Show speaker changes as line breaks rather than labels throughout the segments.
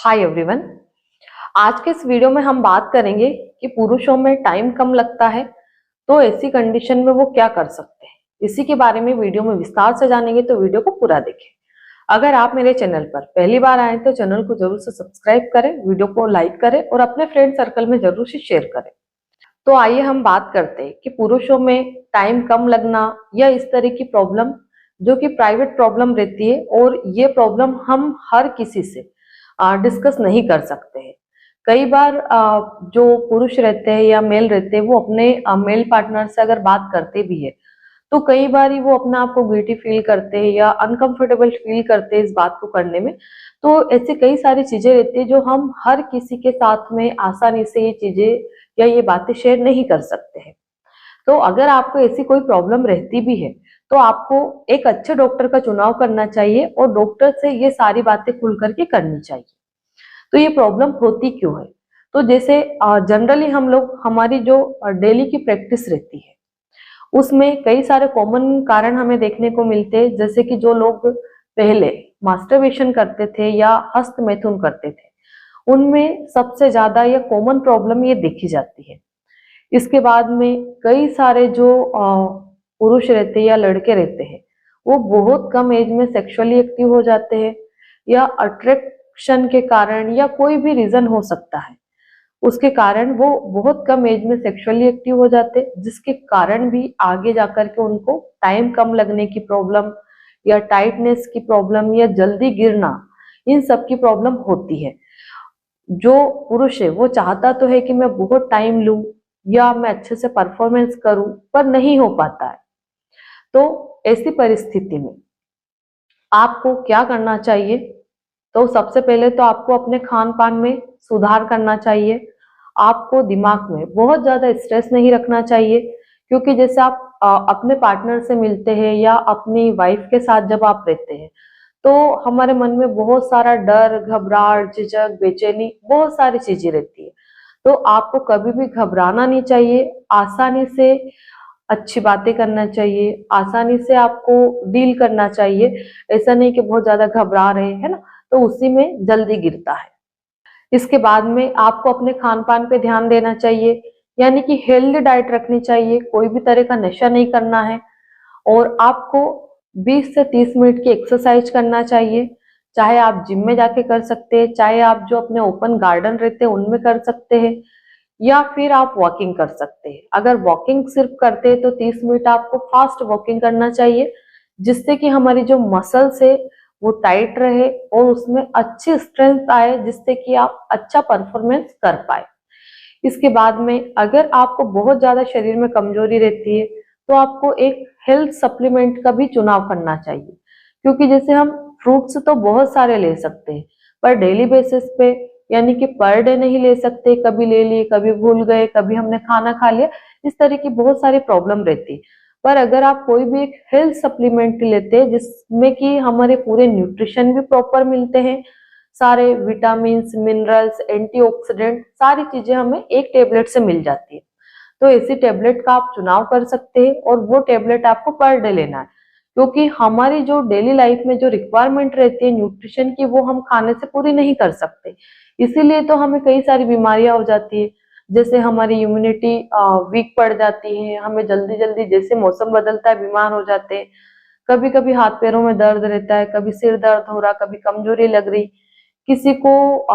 Hi everyone. आज के इस वीडियो में हम बात करेंगे कि पुरुषों में टाइम कम लगता है तो ऐसी कंडीशन में वो क्या कर सकते हैं। इसी के बारे में वीडियो में विस्तार से जानेंगे, तो वीडियो को पूरा देखें। अगर आप मेरे चैनल पर पहली बार आए तो चैनल को जरूर से सब्सक्राइब करें, वीडियो को लाइक करें और अपने फ्रेंड सर्कल में जरूर से शेयर करें। तो आइए हम बात करते हैं कि पुरुषों में टाइम कम लगना या इस तरह की प्रॉब्लम जो कि प्राइवेट प्रॉब्लम रहती है, और ये प्रॉब्लम हम हर किसी से डिस्कस नहीं कर सकते हैं। कई बार जो पुरुष रहते हैं या मेल रहते हैं वो अपने मेल पार्टनर से अगर बात करते भी है तो कई बार ही वो अपने आप को गिल्टी फील करते हैं या अनकंफर्टेबल फील करते हैं इस बात को करने में। तो ऐसी कई सारी चीजें रहती है जो हम हर किसी के साथ में आसानी से ये चीजें या ये बातें शेयर नहीं कर सकते हैं। तो अगर आपको ऐसी कोई प्रॉब्लम रहती भी है तो आपको एक अच्छे डॉक्टर का चुनाव करना चाहिए और डॉक्टर से ये सारी बातें खुल करके करनी चाहिए। तो ये प्रॉब्लम होती क्यों है? तो जैसे जनरली हम लोग हमारी जो डेली की प्रैक्टिस रहती है उसमें कई सारे कॉमन कारण हमें देखने को मिलते हैं, जैसे कि जो लोग पहले मास्टरबेशन करते थे या हस्त मैथुन करते थे उनमें सबसे ज्यादा या कॉमन प्रॉब्लम ये देखी जाती है। इसके बाद में कई सारे जो पुरुष रहते हैं या लड़के रहते हैं वो बहुत कम एज में सेक्सुअली एक्टिव हो जाते हैं, या अट्रैक्शन के कारण या कोई भी रीजन हो सकता है उसके कारण वो बहुत कम एज में सेक्सुअली एक्टिव हो जाते हैं, जिसके कारण भी आगे जाकर के उनको टाइम कम लगने की प्रॉब्लम या टाइटनेस की प्रॉब्लम या जल्दी गिरना, इन सब की प्रॉब्लम होती है। जो पुरुष है वो चाहता तो है कि मैं बहुत टाइम लूं या मैं अच्छे से परफॉर्मेंस करूं, पर नहीं हो पाता है। तो ऐसी परिस्थिति में आपको क्या करना चाहिए? तो सबसे पहले तो आपको अपने खान पान में सुधार करना चाहिए। आपको दिमाग में बहुत ज्यादा स्ट्रेस नहीं रखना चाहिए, क्योंकि जैसे आप अपने पार्टनर से मिलते हैं या अपनी वाइफ के साथ जब आप रहते हैं तो हमारे मन में बहुत सारा डर, घबराहट, झिझक, बेचैनी, बहुत सारी चीजें रहती है। तो आपको कभी भी घबराना नहीं चाहिए, आसानी से अच्छी बातें करना चाहिए, आसानी से आपको डील करना चाहिए। ऐसा नहीं कि बहुत ज्यादा घबरा रहे हैं ना, तो उसी में जल्दी गिरता है। इसके बाद में आपको अपने खान पान पे ध्यान देना चाहिए, यानी कि हेल्दी डाइट रखनी चाहिए, कोई भी तरह का नशा नहीं करना है। और आपको 20 से 30 मिनट की एक्सरसाइज करना चाहिए, चाहे आप जिम में जाके कर सकते हैं, चाहे आप जो अपने ओपन गार्डन रहते हैं उनमें कर सकते हैं, या फिर आप वॉकिंग कर सकते हैं। अगर वॉकिंग सिर्फ करते हैं तो 30 मिनट आपको फास्ट वॉकिंग करना चाहिए, जिससे कि हमारी जो मसल्स है वो टाइट रहे और उसमें अच्छी स्ट्रेंथ आए, जिससे कि आप अच्छा परफॉर्मेंस कर पाए। इसके बाद में अगर आपको बहुत ज्यादा शरीर में कमजोरी रहती है तो आपको एक हेल्थ सप्लीमेंट का भी चुनाव करना चाहिए, क्योंकि जैसे हम फ्रूट्स तो बहुत सारे ले सकते हैं पर डेली बेसिस पे, यानी कि पर डे नहीं ले सकते, कभी ले लिए, कभी भूल गए, कभी हमने खाना खा लिया, इस तरह की बहुत सारी प्रॉब्लम रहती है। पर अगर आप कोई भी एक हेल्थ सप्लीमेंट लेते हैं जिसमें कि हमारे पूरे न्यूट्रिशन भी प्रॉपर मिलते हैं, सारे विटामिन, मिनरल्स, एंटीऑक्सीडेंट, सारी चीजें हमें एक टेबलेट से मिल जाती है। तो ऐसी टेबलेट का आप चुनाव कर सकते हैं और वो टेबलेट आपको पर डे लेना है, क्योंकि हमारी जो डेली लाइफ में जो रिक्वायरमेंट रहती है न्यूट्रिशन की वो हम खाने से पूरी नहीं कर सकते। इसीलिए तो हमें कई सारी बीमारियां हो जाती है, जैसे हमारी इम्यूनिटी वीक पड़ जाती है, हमें जल्दी जल्दी जैसे मौसम बदलता है बीमार हो जाते हैं, कभी कभी हाथ पैरों में दर्द रहता है, कभी सिर दर्द हो रहा, कभी कमजोरी लग रही, किसी को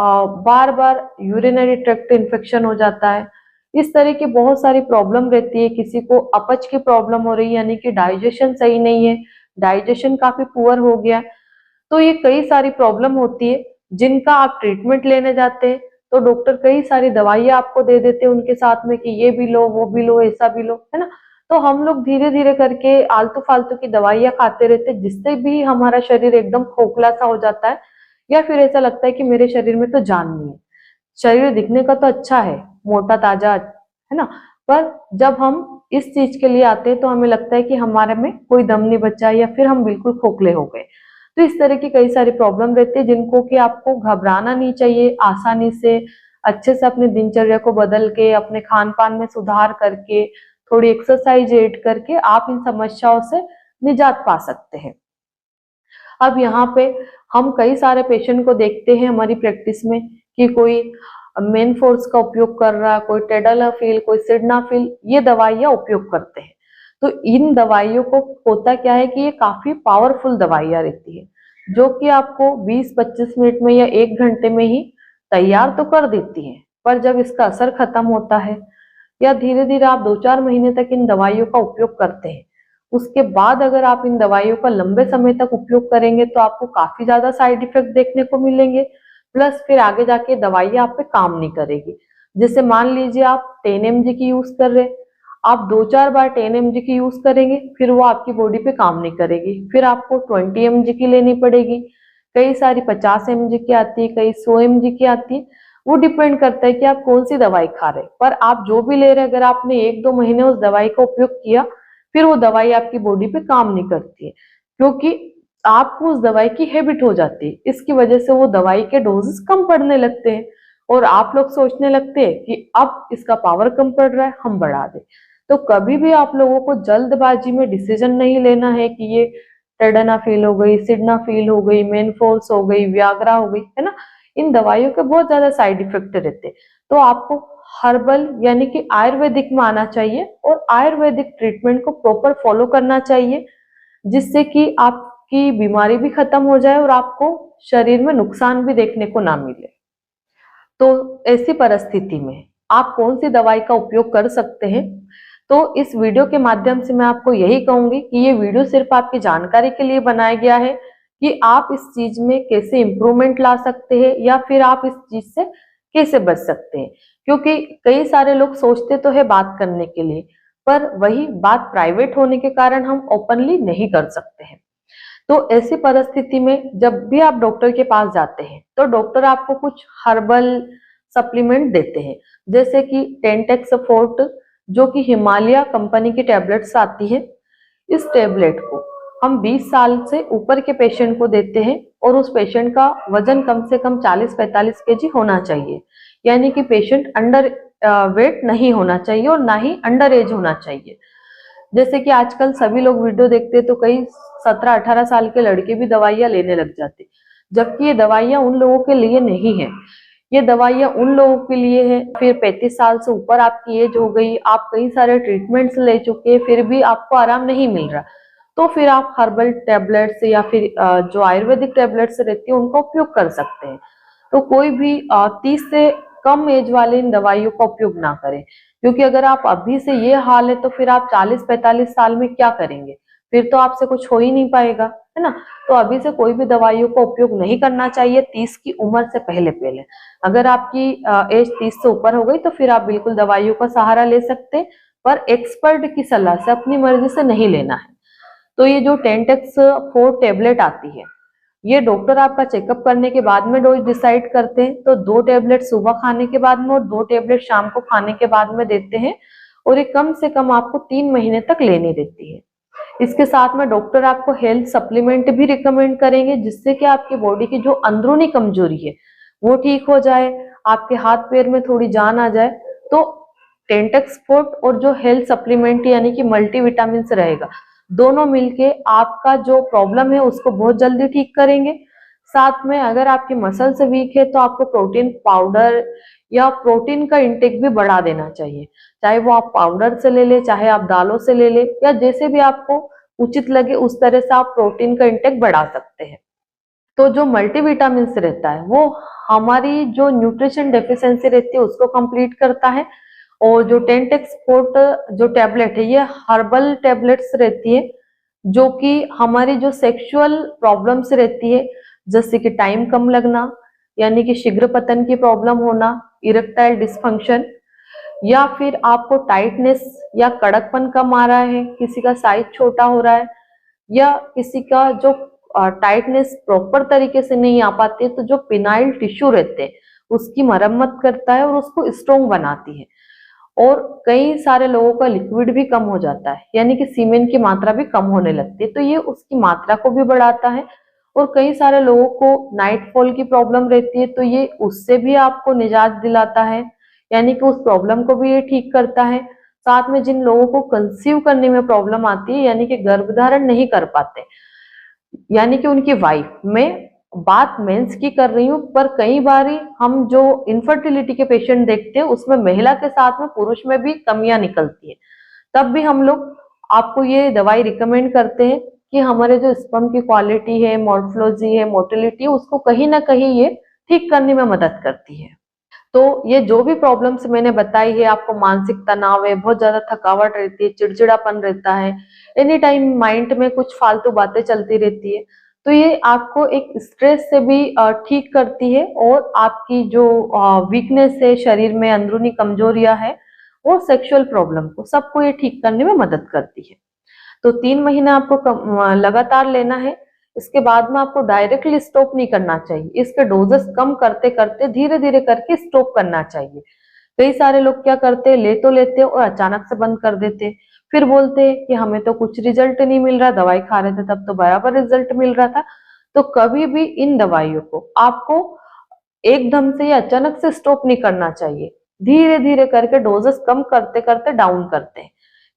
बार बार यूरिनरी ट्रैक्ट इन्फेक्शन हो जाता है। इस तरह की बहुत सारी प्रॉब्लम रहती है। किसी को अपच की प्रॉब्लम हो रही है, यानी कि डाइजेशन सही नहीं है, डाइजेशन काफी पुअर हो गया। तो ये कई सारी प्रॉब्लम होती है जिनका आप ट्रीटमेंट लेने जाते हैं तो डॉक्टर कई सारी दवाइयां आपको दे देते हैं उनके साथ में कि ये भी लो, वो भी लो, ऐसा भी लो, है ना। तो हम लोग धीरे धीरे करके आलतू फालतू की दवाइयां खाते रहते हैं, जिससे भी हमारा शरीर एकदम खोखला सा हो जाता है, या फिर ऐसा लगता है कि मेरे शरीर में तो जान नहीं है। शरीर दिखने का तो अच्छा है, मोटा ताजा, है ना, पर जब हम इस चीज के लिए आते हैं तो हमें लगता है कि हमारे में कोई दम नहीं बचा या फिर हम बिल्कुल खोखले हो गए। तो इस तरह की कई सारी प्रॉब्लम रहती है जिनको कि आपको घबराना नहीं चाहिए। आसानी से अच्छे से अपनी दिनचर्या को बदल के, अपने खान पान में सुधार करके, थोड़ी एक्सरसाइज ऐड करके आप इन समस्याओं से निजात पा सकते हैं। अब यहाँ पे हम कई सारे पेशेंट को देखते हैं हमारी प्रैक्टिस में कि कोई मेन फोर्स का उपयोग कर रहा है, कोई टेडलाफिल, कोई सिडनाफिल, ये दवाइयां उपयोग करते हैं। तो इन दवाइयों को होता क्या है कि ये काफी पावरफुल दवाइयां रहती है, जो कि आपको 20-25 मिनट में या 1 घंटे में ही तैयार तो कर देती है, पर जब इसका असर खत्म होता है या धीरे धीरे आप 2-4 महीने तक इन दवाइयों का उपयोग करते हैं, उसके बाद अगर आप इन दवाइयों का लंबे समय तक उपयोग करेंगे तो आपको काफी ज्यादा साइड इफेक्ट देखने को मिलेंगे। प्लस फिर आगे जाके दवाइयां आप पे काम नहीं करेगी। जैसे मान लीजिए आप 10 mg की यूज कर रहे, आप 2-4 बार 10 mg की यूज करेंगे, फिर वो आपकी बॉडी पे काम नहीं करेगी, फिर आपको 20 mg की लेनी पड़ेगी। कई सारी 50 mg की आती है, कई 100 mg की आती है। वो डिपेंड करता है कि आप कौन सी दवाई खा रहे हैं। पर आप जो भी ले रहे हैं, अगर आपने 1-2 महीने उस दवाई का उपयोग किया, फिर वो दवाई आपकी बॉडी पे काम नहीं करती है, क्योंकि आपको उस दवाई की हैबिट हो जाती है। इसकी वजह से वो दवाई के डोजेस कम पड़ने लगते हैं और आप लोग सोचने लगते हैं कि अब इसका पावर कम पड़ रहा है, हम बढ़ा दें। तो कभी भी आप लोगों को जल्दबाजी में डिसीजन नहीं लेना है कि ये टेडनाफिल हो गई, सिडनाफिल हो गई, मेनफोर्स हो गई, वियाग्रा हो गई, है ना। इन दवाइयों के बहुत ज्यादा साइड इफेक्ट रहते हैं। तो आपको हर्बल यानी कि आयुर्वेदिक में आना चाहिए और आयुर्वेदिक ट्रीटमेंट को प्रॉपर फॉलो करना चाहिए, जिससे कि आपकी बीमारी भी खत्म हो जाए और आपको शरीर में नुकसान भी देखने को ना मिले। तो ऐसी परिस्थिति में आप कौन सी दवाई का उपयोग कर सकते हैं? तो इस वीडियो के माध्यम से मैं आपको यही कहूंगी कि ये वीडियो सिर्फ आपकी जानकारी के लिए बनाया गया है कि आप इस चीज में कैसे इंप्रूवमेंट ला सकते हैं या फिर आप इस चीज से कैसे बच सकते हैं। क्योंकि कई सारे लोग सोचते तो है बात करने के लिए, पर वही बात प्राइवेट होने के कारण हम ओपनली नहीं कर सकते हैं। तो ऐसी परिस्थिति में जब भी आप डॉक्टर के पास जाते हैं तो डॉक्टर आपको कुछ हर्बल सप्लीमेंट देते हैं, जैसे कि टेंटेक्स फोर्ट, जो कि हिमालय कंपनी की टैबलेट्स आती है। इस टैबलेट को हम 20 साल से ऊपर के पेशेंट को देते हैं और उस पेशेंट का वजन कम से कम 40-45 केजी होना चाहिए, यानी कि पेशेंट अंडर वेट नहीं होना चाहिए और ना ही अंडर एज होना चाहिए। जैसे कि आजकल सभी लोग वीडियो देखते हैं तो कई 17-18 साल के लड़के भी दवाइयां लेने लग जाते, जबकि ये दवाइयां उन लोगों के लिए नहीं है। ये दवाइयां उन लोगों के लिए है, फिर 35 साल से ऊपर आपकी एज हो गई, आप कई सारे ट्रीटमेंट्स ले चुके हैं, फिर भी आपको आराम नहीं मिल रहा, तो फिर आप हर्बल टैबलेट्स या फिर जो आयुर्वेदिक टैबलेट्स रहती है उनका उपयोग कर सकते हैं। तो कोई भी 30 से कम एज वाले इन दवाइयों का उपयोग ना करें, क्योंकि अगर आप अभी से ये हाल है तो फिर आप 40-45 साल में क्या करेंगे? फिर तो आपसे कुछ हो ही नहीं पाएगा, है ना। तो अभी से कोई भी दवाइयों का उपयोग नहीं करना चाहिए 30 की उम्र से पहले पहले। अगर आपकी एज 30 से ऊपर हो गई तो फिर आप बिल्कुल दवाइयों का सहारा ले सकते हैं, पर एक्सपर्ट की सलाह से अपनी मर्जी से नहीं लेना है। तो ये जो टेंटेक्स 4 टैबलेट आती है, ये डॉक्टर आपका चेकअप करने के बाद में डोज डिसाइड करते हैं। तो 2 टैबलेट सुबह खाने के बाद में और 2 टैबलेट शाम को खाने के बाद में देते हैं, और ये कम से कम आपको 3 महीने तक लेनी रहती है। इसके साथ में डॉक्टर आपको हेल्थ सप्लीमेंट भी रिकमेंड करेंगे, जिससे कि आपकी बॉडी की जो अंदरूनी कमजोरी है वो ठीक हो जाए, आपके हाथ पैर में थोड़ी जान आ जाए। तो टेंटेक्स फोर्ट और जो हेल्थ सप्लीमेंट यानी कि मल्टीविटामिन रहेगा, दोनों मिलके आपका जो प्रॉब्लम है उसको बहुत जल्दी ठीक करेंगे। साथ में अगर आपकी मसल्स वीक है तो आपको प्रोटीन पाउडर या प्रोटीन का इंटेक भी बढ़ा देना चाहिए, चाहे वो आप पाउडर से ले ले, चाहे आप दालों से ले ले, या जैसे भी आपको उचित लगे उस तरह से आप प्रोटीन का इंटेक बढ़ा सकते हैं। तो जो मल्टीविटामिन रहता है वो हमारी जो न्यूट्रिशन डेफिशिएंसी रहती है उसको कंप्लीट करता है, और जो टेंटेक्स फोर्ट जो टैबलेट है ये हर्बल टैबलेट्स रहती है, जो कि हमारी जो सेक्सुअल प्रॉब्लम्स रहती है, जैसे कि टाइम कम लगना, यानी कि शीघ्र पतन की प्रॉब्लम होना, इरेक्टाइल डिसफंक्शन, या फिर आपको टाइटनेस या कड़कपन कम आ रहा है, किसी का साइज छोटा हो रहा है, या किसी का जो टाइटनेस प्रॉपर तरीके से नहीं आ पाती है, तो जो पिनाइल टिश्यू रहते हैं उसकी मरम्मत करता है और उसको स्ट्रॉन्ग बनाती है। और कई सारे लोगों का लिक्विड भी कम हो जाता है, यानी कि सीमेन की मात्रा भी कम होने लगती है, तो ये उसकी मात्रा को भी बढ़ाता है। और कई सारे लोगों को नाइट फॉल की प्रॉब्लम रहती है, तो ये उससे भी आपको निजात दिलाता है, यानी कि उस प्रॉब्लम को भी ये ठीक करता है। साथ में जिन लोगों को कंसीव करने में प्रॉब्लम आती है, यानी कि गर्भधारण नहीं कर पाते, यानी कि उनकी वाइफ। मैं बात मेंस की कर रही हूँ, पर कई बार हम जो इनफर्टिलिटी के पेशेंट देखते हैं उसमें महिला के साथ में पुरुष में भी कमियां निकलती है। तब भी हम लोग आपको ये दवाई रिकमेंड करते हैं कि हमारे जो स्पर्म की क्वालिटी है, मॉर्फोलॉजी है, मोटिलिटी है, उसको कहीं ना कहीं ये ठीक करने में मदद करती है। तो ये जो भी प्रॉब्लम्स मैंने बताई है, आपको मानसिक तनाव है, बहुत ज्यादा थकावट रहती है, चिड़चिड़ापन रहता है, एनी टाइम माइंड में कुछ फालतू बातें चलती रहती है, तो ये आपको एक स्ट्रेस से भी ठीक करती है, और आपकी जो वीकनेस है शरीर में, अंदरूनी कमजोरियां है, और सेक्सुअल प्रॉब्लम को सबको ये ठीक करने में मदद करती है। तो 3 महीने आपको लगातार लेना है। इसके बाद में आपको डायरेक्टली स्टॉप नहीं करना चाहिए, इसके डोजेस कम करते करते धीरे धीरे करके स्टॉप करना चाहिए। कई सारे लोग क्या करते हैं, ले तो लेते और अचानक से बंद कर देते, फिर बोलते हैं कि हमें तो कुछ रिजल्ट नहीं मिल रहा, दवाई खा रहे थे तब तो बराबर रिजल्ट मिल रहा था। तो कभी भी इन दवाइयों को आपको एकदम से या अचानक से स्टॉप नहीं करना चाहिए, धीरे धीरे करके डोजेस कम करते करते डाउन करते हैं।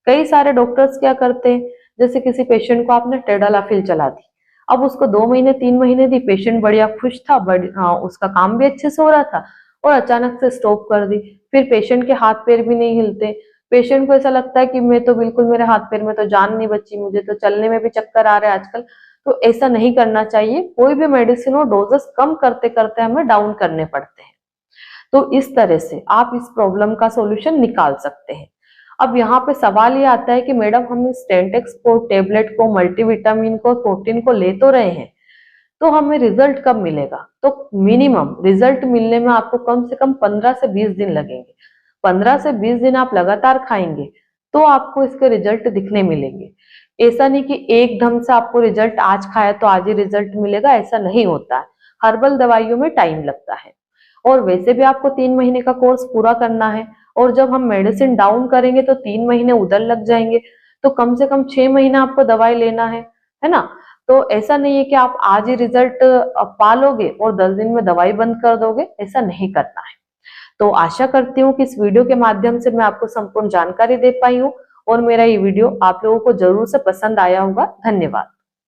कई सारे डॉक्टर्स क्या करते हैं, जैसे किसी पेशेंट को आपने टेडालाफिल चला दी, अब उसको 2 महीने 3 महीने दी, पेशेंट बढ़िया खुश था, उसका काम भी अच्छे से हो रहा था, और अचानक से स्टॉप कर दी। फिर पेशेंट के हाथ पैर भी नहीं हिलते, पेशेंट को ऐसा लगता है कि मैं तो बिल्कुल, मेरे हाथ पैर में तो जान नहीं बची, मुझे तो चलने में भी चक्कर आ रहे हैं आजकल। तो ऐसा नहीं करना चाहिए, कोई भी मेडिसिन हो डोजेस कम करते करते हमें डाउन करने पड़ते हैं। तो इस तरह से आप इस प्रॉब्लम का सॉल्यूशन निकाल सकते हैं। अब यहाँ पे सवाल ये आता है कि मैडम हम स्टेंटेक्स को, टेबलेट को, मल्टीविटामिन को, प्रोटीन को ले तो रहे हैं, तो हमें रिजल्ट कब मिलेगा? तो मिनिमम रिजल्ट मिलने में आपको कम से कम 15 से 20 दिन लगेंगे। 15 से 20 दिन आप लगातार खाएंगे तो आपको इसके रिजल्ट दिखने मिलेंगे। ऐसा नहीं कि एकदम से आपको रिजल्ट, आज खाया तो आज ही रिजल्ट मिलेगा, ऐसा नहीं होता है। हर्बल दवाइयों में टाइम लगता है, और वैसे भी आपको 3 महीने का कोर्स पूरा करना है, और जब हम मेडिसिन डाउन करेंगे तो 3 महीने उधर लग जाएंगे, तो कम से कम 6 महीना आपको दवाई लेना है ना। तो ऐसा नहीं है कि आप आज ही रिजल्ट पा लोगे और 10 दिन में दवाई बंद कर दोगे, ऐसा नहीं करना है। तो आशा करती हूँ कि इस वीडियो के माध्यम से मैं आपको संपूर्ण जानकारी दे पाई हूँ, और मेरा ये वीडियो आप लोगों को जरूर से पसंद आया होगा। धन्यवाद।